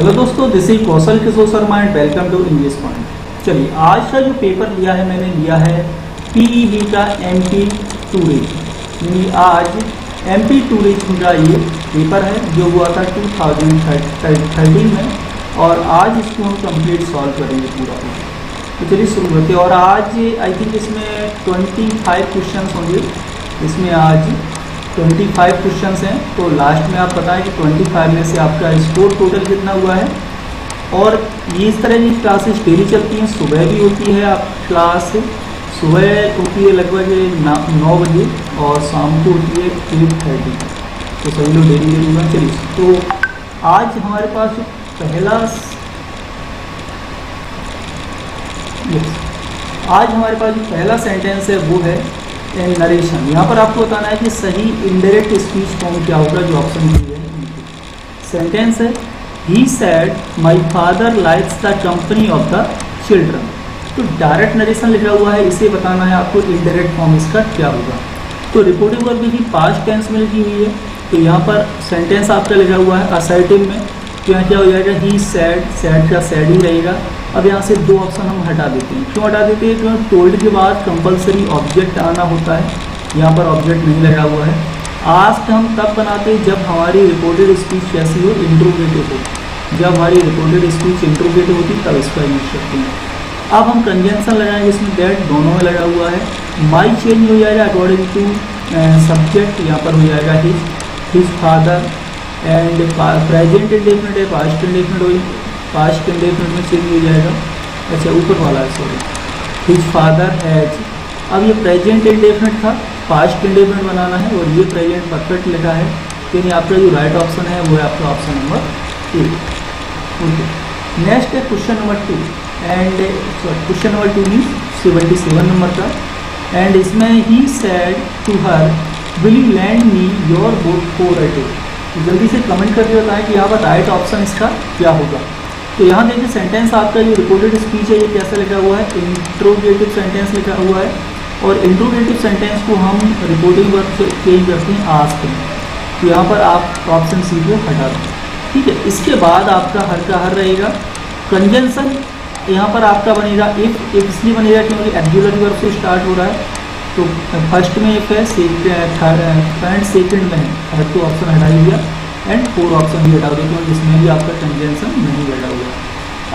Hello दोस्तों, this is Kaushal Kishore Sharma and welcome to English point. चलिए, आज का जो पेपर लिया है मैंने लिया है पीईबी का एमपी टूरिज्म। आज एमपी टूरिज्म का ये पेपर है जो हुआ था 2013 में, और आज इसको हम कंप्लीट सॉल्व करेंगे पूरा। तो चलिए शुरू करते हैं। और आज आई थिंक इसमें 25 क्वेश्चन होंगे। इसमें आज 25 क्वेश्चंस हैं। तो लास्ट में आप बताएं कि 25 में से आपका स्कोर टोटल कितना हुआ है। और ये इस तरह की क्लासेस डेली चलती हैं। सुबह भी होती है आप क्लास, सुबह होती है लगभग 9 बजे और शाम को होती है 8:30। तो सभी लोग डेली होगा। चलिए, तो आज हमारे पास जो पहला सेंटेंस है वो है नरेशन। यहाँ पर आपको बताना है कि सही इनडायरेक्ट स्पीच फॉर्म क्या होगा, जो ऑप्शन दिए हैं। सेंटेंस है he said my father likes the company of the children. तो डायरेक्ट नरेशन लिखा हुआ है, इसे बताना है आपको इनडायरेक्ट फॉर्म इसका क्या होगा। तो रिपोर्टिव वर्ब भी पास्ट टेंस में लिखी हुई है। तो यहाँ पर सेंटेंस आपका लिखा हुआ है असर्टिव में। तो यहाँ क्या हो जाएगा, ही सैड, सैड का सैड ही रहेगा। अब यहाँ से दो ऑप्शन हम हटा देते हैं। क्यों हटा देते हैं? क्योंकि टोल्ड के बाद कंपलसरी ऑब्जेक्ट आना होता है, यहाँ पर ऑब्जेक्ट नहीं लगा हुआ है। आस्क्ड हम तब बनाते हैं जब हमारी रिपोर्टेड स्पीच कैसी हो, इंट्रोगेटिव हो। जब हमारी रिपोर्टेड स्पीच इंट्रोगेटिव होती तब इसका यूज करते हैं। अब हम कंजंक्शन लगाएंगे, इसमें दैट दोनों में लगा हुआ है। माई चेंज हो जाएगा अकॉर्डिंग टू सब्जेक्ट, यहाँ पर हो जाएगा his father. And present indefinite है, पास्ट इंडेफिनिट हो, पास्ट इंडेफिनिट में चेंज हो जाएगा। अच्छा, ऊपर वाला है, सॉरी, हिज फादर हैज। अब ये प्रेजेंट इंडेफिनिट था, पास्ट इंडेफिनिट बनाना है, और ये प्रेजेंट परफेक्ट लिखा है। यानी आपका जो राइट ऑप्शन है वो है आपका option number A. Okay, next है question number 2। And question number 2 means 77 number का। एंड इसमें ही said to her will you lend me your boat for a day. जल्दी से कमेंट करके बताएं कि यहाँ पर राइट ऑप्शन इसका क्या होगा। तो यहाँ देखिए, सेंटेंस आपका जो रिपोर्टेड स्पीच है ये कैसा लिखा हुआ है, इंट्रोगेटिव सेंटेंस लिखा हुआ है। और इंट्रोगेटिव सेंटेंस को हम रिपोर्टिंग वर्ब से चेंज करते हैं आस्क में। तो यहाँ पर आप ऑप्शन सी को हटा दें, ठीक है। इसके बाद आपका हर का हर रहेगा। कंजंक्शन यहाँ पर आपका बनेगा इफ इसलिए बनेगा क्योंकि ऑक्सिलरी वर्ब से स्टार्ट हो रहा है। तो फर्स्ट में इफ है, थर्ड सेकंड में है, थर्ड तो ऑप्शन हटा दिया, एंड फोर ऑप्शन भी हटा देते हैं जिसमें भी आपका कंजंक्शन नहीं लगा हुआ।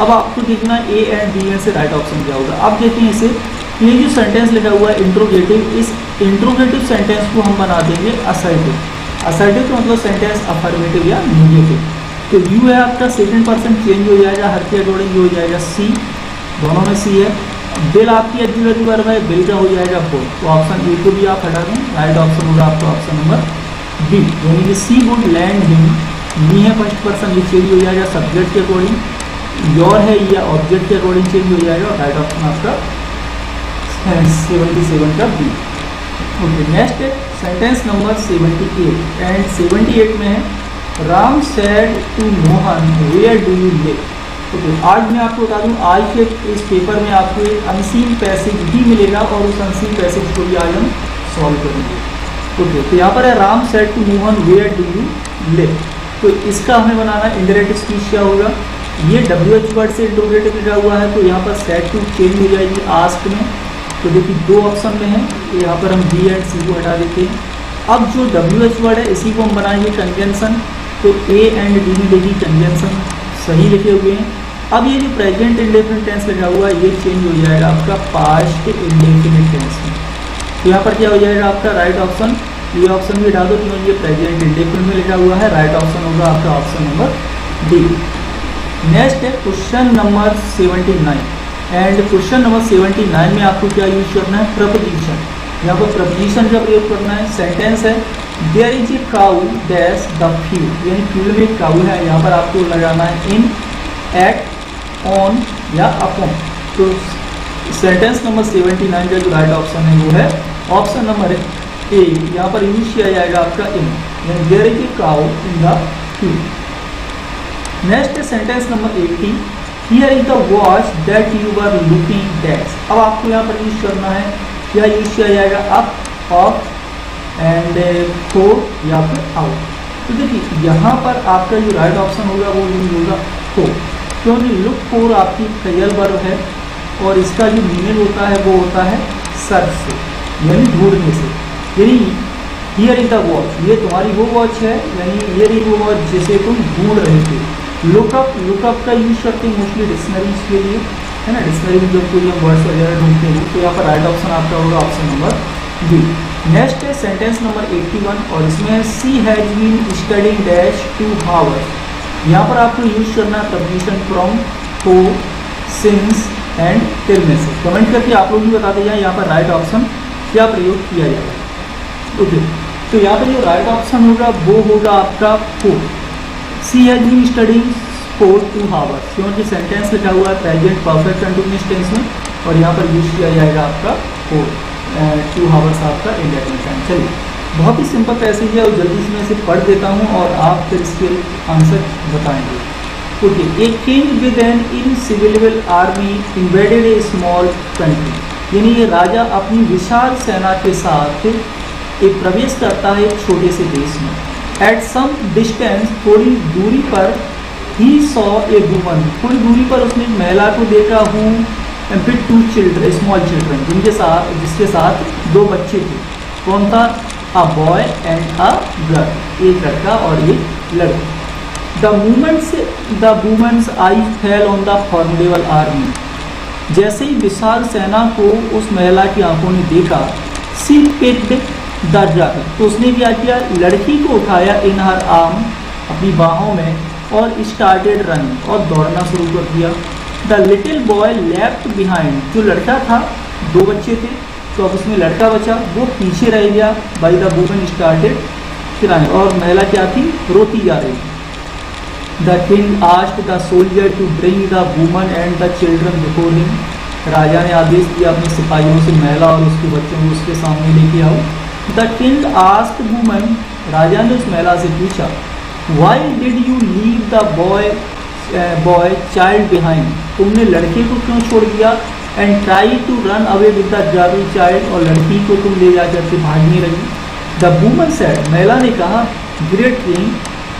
अब आपको देखना ए एंड बी में से राइट ऑप्शन क्या होगा। अब देखिए इसे, ये जो सेंटेंस लिखा हुआ है इंट्रोगेटिव, इस इंट्रोगेटिव सेंटेंस को हम बना देंगे असर्टिव। असर्टिव का मतलब सेंटेंस अफर्मेटिव या नेगेटिव। तो यू है आपका सेकंड पर्सन चेंज हो जाएगा, हर के अकॉर्डिंग हो जाएगा सी, दोनों में सी है। बिल आपकी ऑक्सिलरी वर्ब है, बिल का हो जाएगा बोट। तो ऑप्शन ए को भी आप हटा दें, राइट ऑप्शन होगा आपका ऑप्शन नंबर बी, यानी कि सी वुड लैंड हिम। मी है फर्स्ट पर्सन, ये चेंज हो जाएगा सब्जेक्ट के अकॉर्डिंग। योर है या ऑब्जेक्ट के अकॉर्डिंग चेंज हो जाएगा, और राइट ऑप्शन आपका 77 का बी। ओके, नेक्स्ट है सेंटेंस नंबर 78। एंड 78 में है Ram said to Mohan where do you live. Okay, आज मैं आपको बता दूं, आज के इस पेपर में आपको एक अनसीन पैसेज भी मिलेगा, और उस अनसीन पैसेज को भी आज हम सॉल्व करेंगे। ओके, तो यहाँ पर है Ram said to Mohan where do you live. तो इसका हमें बनाना है इंडायरेक्ट स्पीच क्या होगा। ये WH वर्ड से इंट्रोगेटिव लिखा हुआ है, तो यहाँ पर सेड टू चेंज हो जाएगी आस्क में। तो देखिए दो ऑप्शन में है, तो यहाँ पर हम बी एंड सी को हटा देते हैं। अब जो WH वर्ड है इसी को हम बनाएंगे कंजंक्शन। तो ए एंड डी में देखिए कंजंक्शन सही लिखे हुए हैं। अब ये जो प्रेजेंट इंडेफिनिट टेंस लिखा हुआ है ये चेंज हो जाएगा आपका पास्ट इंडेफिनिट टेंस में। तो यहाँ पर क्या हो जाएगा आपका राइट ऑप्शन, ये ऑप्शन भी हटा दो क्योंकि ये प्रेजेंट इंडेफिनिट में लिखा हुआ है। राइट ऑप्शन होगा आपका ऑप्शन नंबर डी। नेक्स्ट है question number 79। And question number 79 में आपको क्या यूज करना है, प्रपोजिशन। यहाँ पर प्रपोजिशन का प्रयोग करना है। सेंटेंस है there is a cow dash the field, यानी फील्ड में एक काउ है। यहाँ पर आपको लगाना है इन, एट, ऑन या अपॉन। तो सेंटेंस नंबर 79 का जो राइट ऑप्शन है वो है ऑप्शन नंबर ए। यहाँ पर यूज किया जाएगा आपका इन, यानी there is a cow in the field. Next है sentence number 80। Here is the watch that you were looking dash. अब आपको यहाँ पर यूज करना है, क्या यूज किया जाएगा, अप, ऑफ एंड फॉर या फिर आउट। तो देखिए यहाँ पर आपका जो राइट ऑप्शन होगा वो यूज होगा फॉर। क्योंकि लुक फॉर आपकी करियर वर्ब है और इसका जो मीनिंग होता है वो होता है सर्च से, यानी ढूंढने से। यानी हियर इज द वॉच, ये तुम्हारी वो वॉच है, यानी हियर इज वो वॉच जिसे तुम ढूंढ रहे थे। लुकअप का यूज करते हैं मोस्टली डिक्शनरीज के लिए, है ना। डिक्शनरी में जब कोई हम वर्ड्स वगैरह ढूंढते हैं तो यहाँ पर राइट ऑप्शन आपका होगा ऑप्शन नंबर बी। नेक्स्ट है सेंटेंस नंबर 81 और इसमें है she has been studying dash 2 hours. यहाँ पर आपको यूज करना preposition from, for, since and till में से। कमेंट करके आप लोग भी बताते जाए यहाँ पर राइट ऑप्शन क्या प्रयोग किया जाएगा। ओके, तो यहाँ पर जो राइट ऑप्शन होगा वो होगा आपका for. She has been studying for 2 hours, क्योंकि सेंटेंस लिखा हुआ है प्रेजेंट परफेक्ट कंटिन्यूअस टेंस में और यहाँ पर यूज किया जाएगा आपका फॉर। 2 आवर्स आपका इंडेफिनिट टाइम। चलिए, बहुत ही सिंपल पैसेज है और जल्दी से मैं इसे पढ़ देता हूँ और आप फिर इसके आंसर बताएंगे। Okay, a king with an invincible army invaded a small country, यानी ये राजा अपनी विशाल सेना के साथ एक प्रवेश करता है एक छोटे से देश में। एट सम डिस्टेंस, थोड़ी दूरी पर, ही सॉ ए वुमन, थोड़ी दूरी पर उसने एक महिला को देखा हूँ विद 2 चिल्ड्रन, स्मॉल चिल्ड्रन, जिसके साथ 2 बच्चे थे। कौन था? A boy and a girl, एक लड़का और एक लड़की। The women's eye fell on the formidable army, जैसे ही विशाल सेना को उस महिला की आंखों ने देखा, सी पिक्ड द गर्ल, तो उसने क्या किया? लड़की को उठाया इन हर आर्म, अपनी बाहों में, और स्टार्टेड रनिंग, और दौड़ना शुरू कर दिया। The little boy left behind, जो लड़का था, 2 बच्चे थे तो अब उसमें लड़का बचा, वो पीछे रह गया। By the woman started crying, और महिला क्या थी? रोती जा रही थी। The king asked the soldier to bring the woman and the children before him, राजा ने आदेश दिया अपने सिपाहियों से महिला और उसके बच्चों को उसके सामने लेके आओ। द किंग आस्क्ड वुमन, राजा ने उस महिला से पूछा, why did you leave the boy child behind, तुमने लड़के को क्यों छोड़ दिया? And try to run away with the girl child, और लड़की को तुम ले जाकर के भागने लगी। द वुमन सेड, महिला ने कहा, great king,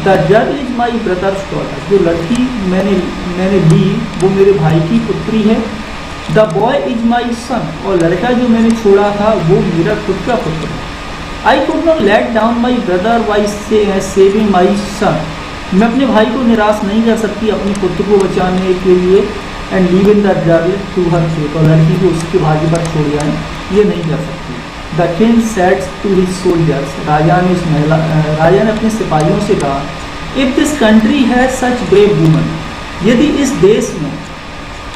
the girl is my brothers daughter, जो लड़की मैंने ली वो मेरे भाई की पुत्री है। द बॉय इज माई सन, और लड़का जो मैंने छोड़ा था वो मेरा खुद का पुत्र है। I could not let down my brother by saving my son, मैं अपने भाई को निराश नहीं कर सकती अपने पुत्र को बचाने के लिए। And leaving the girl to her fate, और लड़की को उसके भाग्य पर छोड़ जाए, ये नहीं कर सकती। द किंग सेड्स टू हिज सोल्जर्स, राजा ने अपने सिपाहियों से कहा, इफ दिस कंट्री है सच ब्रेव वुमन, यदि इस देश में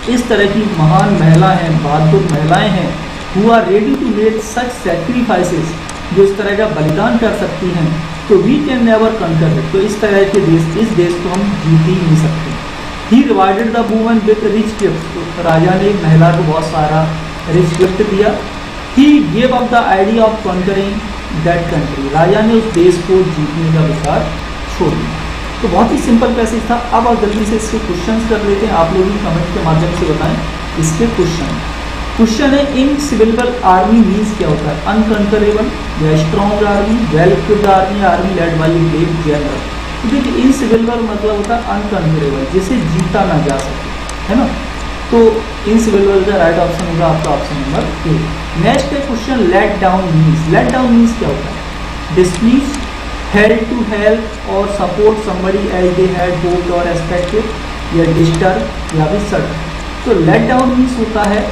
इस तरह की महान महिला हैं, बहादुर महिलाएं हैं, who are ready to make such sacrifices, जो इस तरह का बलिदान कर सकती हैं, तो we can never conquer it, तो इस तरह के इस देश को हम जीत ही नहीं सकते। He rewarded the woman with rich gift, तो राजा ने महिला को बहुत सारा रिच गिफ्ट दिया। He gave up the idea of conquering that country, राजा ने उस देश को जीतने का विचार छोड़ दिया। तो बहुत ही सिंपल पैसेज था। अब आप जल्दी से इसके क्वेश्चंस कर लेते हैं, आप लोग भी कमेंट के माध्यम से बताएं इसके क्वेश्चन है इनसिविलिबल आर्मी मीन्स क्या होता है? अनकंकरेबल या strong army, well equipped army, army led by a great general. तो देखिए इनसिविलिबल मतलब होता है अनकंकरेबल, जिसे जीता ना जा सके, है ना। तो इनसिविलिबल का राइट ऑप्शन होगा आपका ऑप्शन नंबर ए। नेक्स्ट है question let down means. Let down means क्या होता है? डिस्प्लीज, हेल्प टू हेल्प और support somebody as they had hoped और एक्सपेक्टेड, या डिस्टर्ब या फिर सडन। तो लेट डाउन मीन्स होता है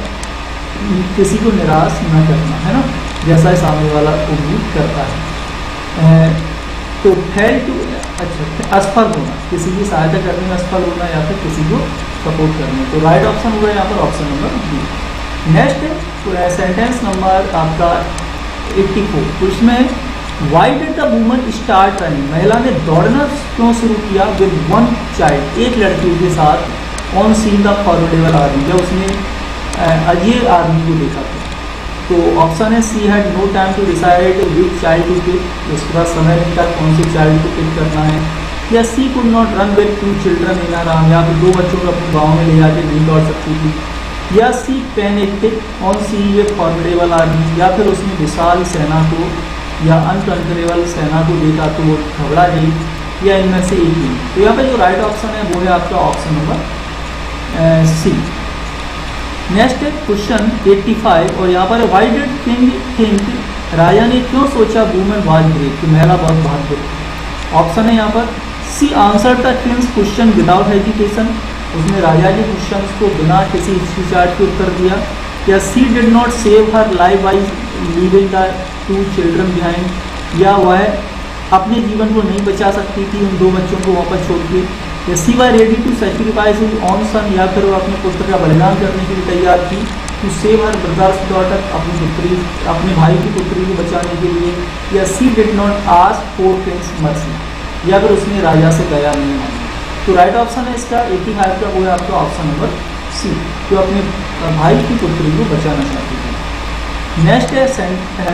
किसी को निराश न करना, है ना, जैसा सामने वाला उम्मीद करता है। तो फेल टू, अच्छा, असफल होना, किसी की सहायता करने में असफल होना या फिर किसी को सपोर्ट करना। तो राइट ऑप्शन होगा यहाँ पर ऑप्शन नंबर बी। नेक्स्ट है सेंटेंस नंबर आपका 84। तो इसमें why did the woman start running, महिला ने दौड़ना क्यों शुरू किया? विद 1 चाइल्ड, एक लड़की के साथ, on seen the formidable army, जब उसने अजय आर्मी को देखा था। तो ऑप्शन है she had no time to decide which child to pick, उसके बाद समय नहीं था कौन से चाइल्ड को पिक करना है। या she could not run with 2 children in her arm, या फिर 2 बच्चों को अपने गाँव में ले जाके नहीं दौड़ सकती थी। या she panicked on see a formidable army, या फिर उसने विशाल सेना को या अनकंकरेबल सेना को देखा तो वो घबरा गई, या इनमें से एक ही। तो यहाँ पे जो राइट ऑप्शन है वो है आपका ऑप्शन नंबर सी। नेक्स्ट है क्वेश्चन 85 और यहाँ पर व्हाई डिड किंग थिंक, राजा ने क्यों सोचा वुमेन वाज ग्रेट, कि महिला बहुत बहादुर। ऑप्शन है यहाँ पर she answer the king's question without hesitation, उसने राजा के क्वेश्चन को बिना किसी हिचकिचाहट के उत्तर दिया। या she did not save her life by leaving the 2 children behind, या वह अपने जीवन को नहीं बचा सकती थी उन 2 बच्चों को वापस छोड़ के। या she was ready to sacrifice his own son, या फिर वो अपने पुत्र का बलिदान करने के लिए तैयार थी to save her brother's daughter, अपनी पुत्री अपने भाई की पुत्री को बचाने के लिए। या she did not ask for king's mercy, या फिर उसने राजा से दया नहीं मांगी। तो राइट ऑप्शन है इसका 85 का वो है आपका ऑप्शन नंबर सी, जो अपने भाई की पुत्री को बचाना चाहती है। नेक्स्ट है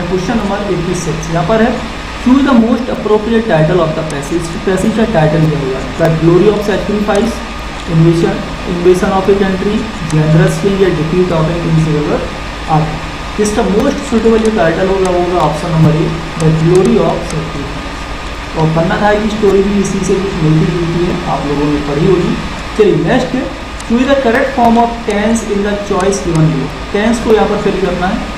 क्वेश्चन नंबर 86, यहाँ पर है choose the most appropriate title of the passage. Passage का टाइटल क्या होगा, the glory of sacrifice, इन्वेशन of a country, generous king, या डिफीट ऑफ एन इनसिविल आर्मी। इसका मोस्ट सुटेबल जो टाइटल होगा वो होगा option number A, the glory of sacrifice. और पन्ना धाय की स्टोरी भी इसी से कुछ मिलती जुलती है, आप लोगों ने पढ़ी होगी। चलिए नेक्स्ट है choose the correct form of tense in the choice given below. Tense को यहाँ पर फिल करना है।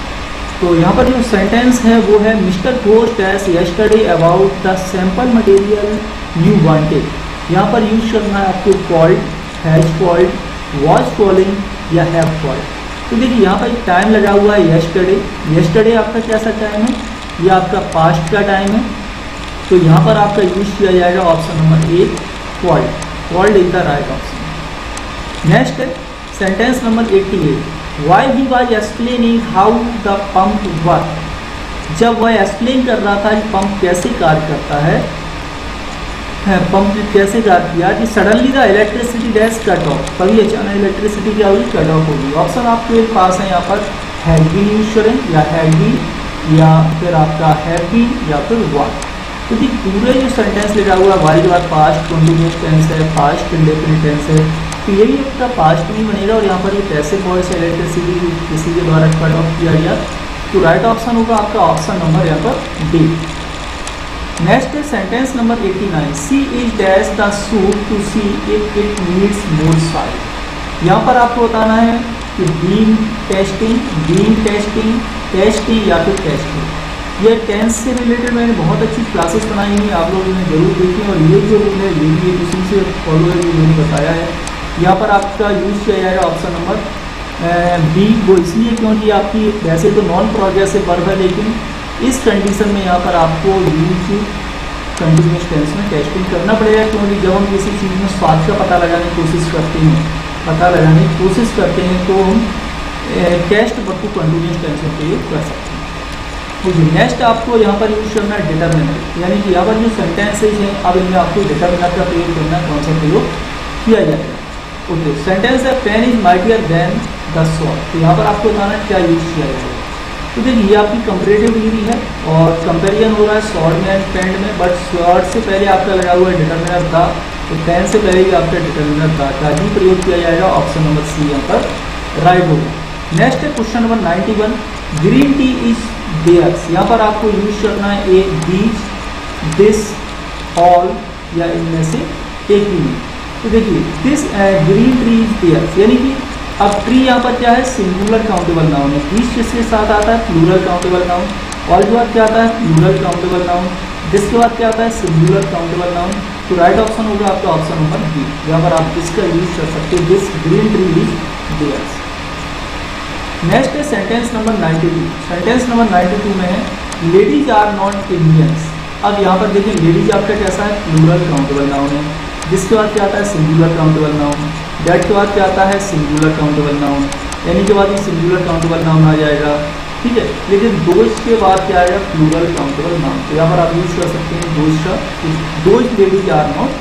तो यहाँ पर जो सेंटेंस है वो है mister Ghosh tells yesterday about the sample material you wanted. यहाँ पर यूज करना है आपको called, has called, was calling या हैव कॉल्ड। तो देखिए यहाँ पर एक टाइम लगा हुआ है यस्टरडे। यस्टरडे आपका कैसा टाइम है, ये आपका पास्ट का टाइम है। तो यहाँ पर आपका यूज किया जाएगा option number A, called. Called is the right option. Next है sentence number 88, why he was explaining how the pump work. जब वह एक्सप्लेन कर रहा था कि पंप कैसे कार्य करता है, पंप ने कैसे कार्य किया कि suddenly the electricity dash cut off, कभी अचानक इलेक्ट्रिसिटी क्या होगी, कट ऑफ होगी। ऑप्शन आपके पास है यहाँ पर हैड बीन यूज करें, या हैड बीन, या फिर आपका हैव बीन, या फिर वाज। तो देखिए पूरे जो सेंटेंस लिखा हुआ है वाई के बाद पास्ट कंटिन्यूअस टेंस है, पास्ट इंडेफिनिट टेंस है, तो यही आपका पास्ट नहीं बनेगा। और यहाँ पर ये पैसिव वॉइस इलेक्ट्रिसिटी किसी के द्वारा कट ऑफ किया गया। तो राइट ऑप्शन होगा आपका ऑप्शन नंबर यहाँ पर डी। नेक्स्ट है sentence number 89, she is dash the suit to see if it needs more side. यहाँ पर आपको बताना है कि बीइंग टेस्टिंग, टेस्टिंग या फिर टेस्टिंग। ये टेंस से रिलेटेड मैंने बहुत अच्छी क्लासेस बनाई हैं, आप लोग इन्हें जरूर देखें। और ये जो रूल है ये भी उसी से फॉलो है, ये मैंने बताया है। यहाँ पर आपका यूज किया जाएगा ऑप्शन नंबर बी, वो इसलिए क्योंकि आपकी वैसे तो नॉन प्रोग्रेसिव वर्ब है, लेकिन इस कंडीशन में यहाँ पर आपको यूज कंटिन्यूस टेंस में टेस्टिंग करना पड़ेगा। क्योंकि जब हम किसी चीज़ में स्वाद का पता लगाने की कोशिश करते हैं तो हम टेस्ट वर्ब को कंटिन्यूस टेंस में प्रयोग कर सकते हैं। देखिए नेक्स्ट आपको यहाँ पर यूज करना है डिटर्मिनर, यानी कि यहाँ पर जो सेंटेंसेज हैं अब इनमें आपको डिटर्मिनर का प्रयोग करना है। कौन सा प्रयोग किया जाएगा, ओके। सेंटेंस है pen is mightier than the sword. तो यहाँ पर आपको बताना है क्या यूज किया जाएगा। तो देखिए ये आपकी कंपेरेटिव डिग्री है और कंपेरिजन हो रहा है स्वॉर्ड में एंड पेन में, बट स्वॉर्ड से पहले आपका लगा हुआ है डिटर्मिनर था, तो पेन से पहले भी आपका डिटर्मिनर था ही प्रयोग किया जाएगा। ऑप्शन नंबर सी यहाँ पर राइट होगा। नेक्स्ट है question number 91, green tea is theirs. यहाँ पर आपको यूज करना है ए, बीच, दिस, ऑल, या इनमें से एक ही। तो देखिए this green tree is theirs, यानी कि अब ट्री यहाँ पर क्या है, सिंगुलर काउंटेबल नाउन है। बीच किसके साथ आता है, प्लूरल काउंटेबल नाउन। ऑल के बाद क्या आता है, प्लूरल काउंटेबल नाउन। दिस के बाद क्या आता है, सिंगुलर काउंटेबल नाउन। तो राइट ऑप्शन होगा आपका ऑप्शन नंबर बी, यहाँ पर आप इसका यूज कर सकते हो, this green tree is theirs. Next है सेंटेंस नंबर 92। सेंटेंस नंबर 92 में है लेडीज आर नॉट इंडियंस। अब यहाँ पर देखिए लेडीज आपका कैसा है, प्लूरल काउंटेबल नाउन है। जिसके बाद क्या आता है, सिंगुलर काउंटेबल नाउन। डेट के बाद क्या आता है, सिंगुलर काउंटेबल नाउन। एनी के बाद ये सिंगुलर काउंटेबल नाउन आ जाएगा, ठीक है। लेकिन दोज के बाद क्या आएगा, प्लूरल काउंटेबल नाउन। तो यहाँ पर आप यूज कर सकते हैं दोज का, those ladies are not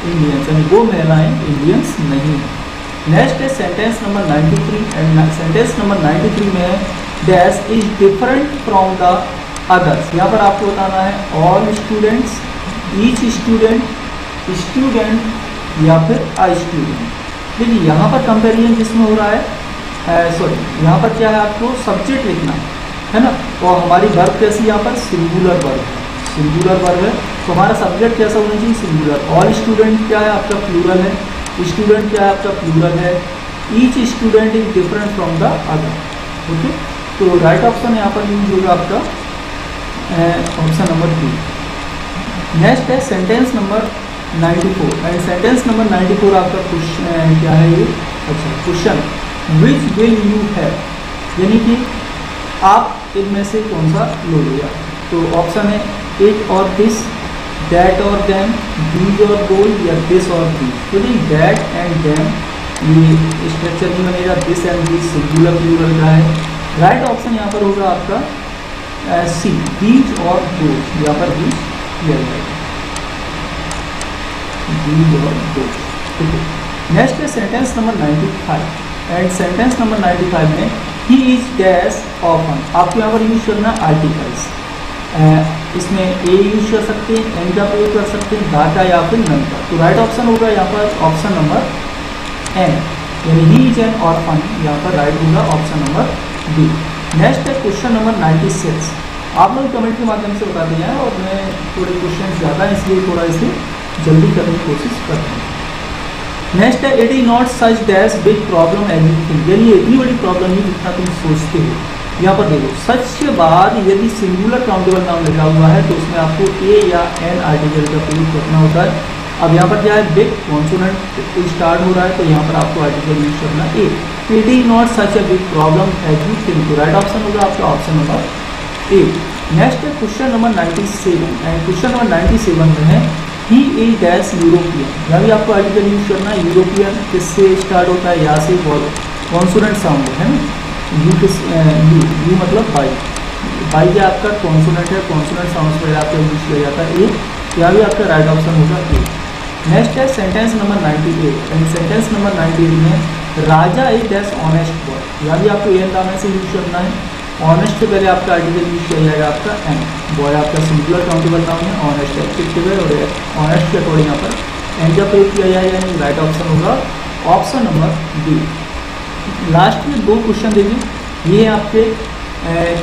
Indians, यानी वो महिलाएं इंडियंस नहीं है। नेक्स्ट है sentence number 93 and sentence number 93 में है dash is different from the others. यहाँ पर आपको बताना है all students, each student, student या फिर अ स्टूडेंट। देखिए यहाँ पर कंपेरिजन जिसमें हो रहा है, सॉरी यहाँ पर क्या है, आपको सब्जेक्ट लिखना है ना। और हमारी वर्ब कैसी यहाँ पर, सिंगुलर वर्ब है, सिंगुलर वर्ब है। तो हमारा सब्जेक्ट कैसा होना चाहिए, सिंगुलर। ऑल स्टूडेंट क्या है आपका, प्लूरल है। स्टूडेंट क्या है आपका, प्लूरल है। Each student is different from the other. Okay, तो राइट ऑप्शन यहाँ पर यूज होगा आपका ऑप्शन नंबर बी। नेक्स्ट है sentence number 94 and sentence number 94 आपका क्वेश्चन क्या है ये, अच्छा question which will you have, यानी कि आप इनमें से कौन सा लोगे। तो ऑप्शन है इट और दिस, दैट और देम, दीज और दोज, या दिस और दीज। तो नहीं, दैट एंड देम ये स्ट्रक्चर नहीं बनेगा, this and these singular plural का है। राइट ऑप्शन यहाँ पर होगा आपका सी, दीज और दोज, यहाँ पर दीज किया जाएगा, दीज और दोज। ठीक है, नेक्स्ट है sentence number 95 and sentence number 95 में ही इज डैश ऑफन, आपको यहाँ पर यूज करना आर्टिकल्स, इसमें ए यूज कर सकते हैं, एन का प्रयोग कर सकते हैं, दा का या फिर नन का। तो राइट ऑप्शन होगा यहाँ पर ऑप्शन नंबर एन, यानी ही इज एन ऑर्फन, यहाँ पर राइट होगा ऑप्शन नंबर बी। नेक्स्ट है क्वेश्चन नंबर 96, आप लोग कमेंट के माध्यम से बताते हैं और मैं थोड़े क्वेश्चन ज़्यादा है इसलिए थोड़ा इसे जल्दी करने की कोशिश करता हूँ। नेक्स्ट है it is not such dash big problem as you think, यानी इतनी बड़ी प्रॉब्लम नहीं जितना तुम सोचते हो। यहाँ पर देखो सच के बाद यदि सिंगुलर काउंटेबल नाउन लिखा हुआ है तो उसमें आपको ए या एन आर्टिकल का प्रयोग करना होता है। अब यहाँ पर क्या है, बिग कॉन्सोनेंट स्टार्ट हो रहा है तो यहाँ पर आपको आर्टिकल यूज करना a. It is not such a big problem as you think, तो राइट ऑप्शन होगा आपका ऑप्शन नंबर ए। नेक्स्ट है question number 97 and question number 97 में है ही इज डैश यूरोपियन, यहाँ भी आपको आर्टिकल यूज करना है। यूरोपियन किससे स्टार्ट होता है, यहाँ से कॉन्सोनेंट साउंड है ना, यू मतलब बाई का आपका कॉन्सोनेंट है, कॉन्सोनेंट साउंड पर आपका यूज किया जाता है ए, यहाँ भी आपका राइट ऑप्शन होगा ए। नेक्स्ट है sentence number 98 and sentence number 98 में राजा इज डैश ऑनेस्ट बॉय, यहाँ भी आपको एन नाम से यूज करना है। ऑनेस्ट से पहले आपका आर्टिकल यूज किया जाएगा आपका एन, बॉय आपका सिंगुलर काउंटेबल नाउन है, ऑनेस्ट एडजेक्टिव है और ऑनेस्ट के अकॉर्डिंग यहाँ पर एन का प्रयोग किया जाएगा, यानी राइट ऑप्शन होगा ऑप्शन नंबर बी। लास्ट में दो क्वेश्चन देखिए, ये आपके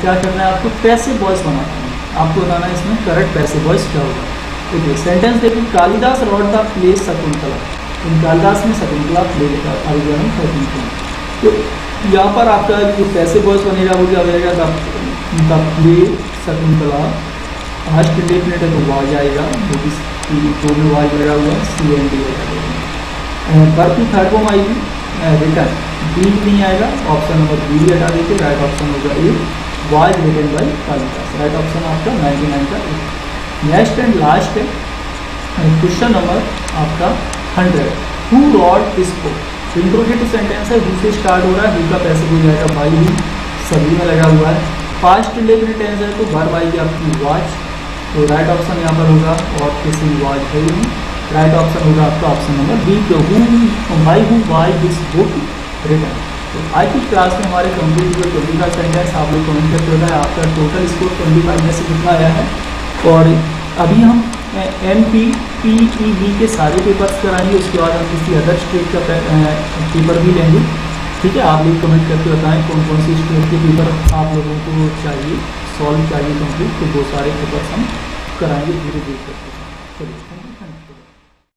क्या करना है, आपको पैसिव वॉइस बनाना है, आपको बताना है इसमें करेक्ट पैसिव वॉइस क्या होगा। ओके, सेंटेंस देखिए Kalidas wrote the play Shakuntala, इन कालिदास ने शकुंतला प्ले लिखा अभिज्ञान 13। तो यहाँ पर आपका जो पैसिव वॉइस बनेगा वो क्या हो जाएगा, the play Shakuntala, first indefinite है तो वाज आएगा, जो कि दो में वाज लगा हुआ है, सी एन डी लगा। वर्ब की थर्ड फॉर्म आएगी रिटर्न, बी नहीं आएगा, ऑप्शन नंबर बी हटा देते, राइट ऑप्शन होगा A, was written by Kalidas, right option आपका 99 का ए। नेक्स्ट एंड लास्ट है क्वेश्चन नंबर आपका 100, who wrote this book, interrogative sentence है, हु से स्टार्ट हो रहा है, हु का पैसिव हो जाएगा बाई ही, सभी में लगा हुआ है। पास्ट इंडेफिनिट टेंस है तो वर्ब आएगी आपकी वाच, तो राइट ऑप्शन यहाँ पर होगा और किसी वाच है ही, राइट ऑप्शन होगा आपका option number B, by who by this book written. तो आज की क्लास में हमारे कंप्लीट हुए 25 सेंटेंस, आप लोग कमेंट करते होता है आपका टोटल स्कोर 25 में से कितना आया है। और अभी हम NPPEB के सारे पेपर्स कराएंगे, उसके बाद हम किसी अदर स्टेट का पेपर भी लेंगे। ठीक है, आप लोग कमेंट करके बताएं कौन कौन सी स्टेट के पेपर आप लोगों को चाहिए, सॉल्व चाहिए कंप्लीट, तो वो सारे पेपर्स हम कराएंगे धीरे धीरे करके। चलिए, थैंक यू।